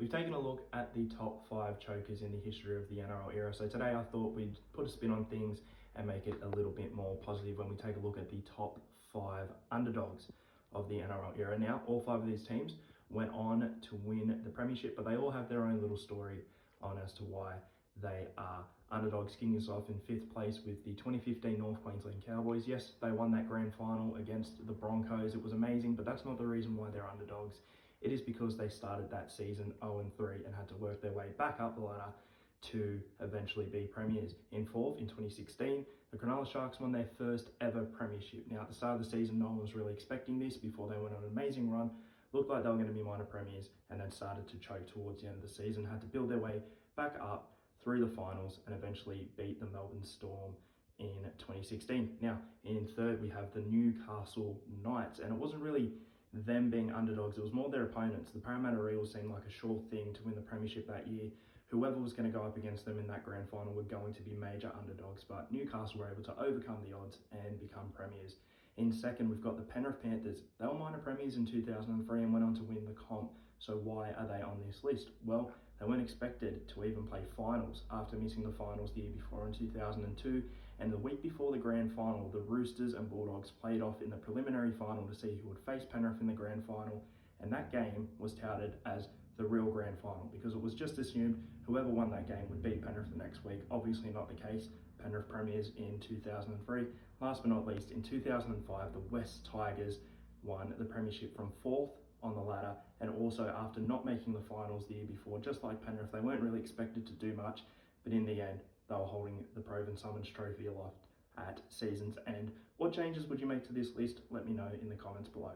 We've taken a look at the top 5 chokers in the history of the NRL era. So today I thought we'd put a spin on things and make it a little bit more positive when we take a look at the top 5 underdogs of the NRL era. Now, all 5 of these teams went on to win the premiership, but they all have their own little story on as to why they are underdogs. Kicking us off in 5th place with the 2015 North Queensland Cowboys. Yes, they won that grand final against the Broncos. It was amazing, but that's not the reason why they're underdogs. It is because they started that season 0-3 and had to work their way back up the ladder to eventually be premiers. In 4th, in 2016, the Cronulla Sharks won their first ever premiership. Now, at the start of the season, no one was really expecting this before they went on an amazing run. Looked like they were going to be minor premiers and then started to choke towards the end of the season. Had to build their way back up through the finals and eventually beat the Melbourne Storm in 2016. Now, in 3rd, we have the Newcastle Knights, and it wasn't really them being underdogs, it was more their opponents. The Parramatta Eels seemed like a sure thing to win the premiership that year. Whoever was going to go up against them in that grand final were going to be major underdogs, but Newcastle were able to overcome the odds and become premiers. In 2nd, we've got the Penrith Panthers. They were minor premiers in 2003 and went on to win the comp. So why are they on this list? Well, they weren't expected to even play finals after missing the finals the year before in 2002. And the week before the grand final, the Roosters and Bulldogs played off in the preliminary final to see who would face Penrith in the grand final. And that game was touted as the real grand final because it was just assumed whoever won that game would beat Penrith the next week. Obviously not the case. Penrith premiers in 2003. Last but not least, in 2005, the West Tigers won the premiership from 4th on the ladder, and also after not making the finals the year before. Just like Penrith, they weren't really expected to do much, but in the end, they were holding the Proven Summons trophy aloft at season's end. What changes would you make to this list? Let me know in the comments below.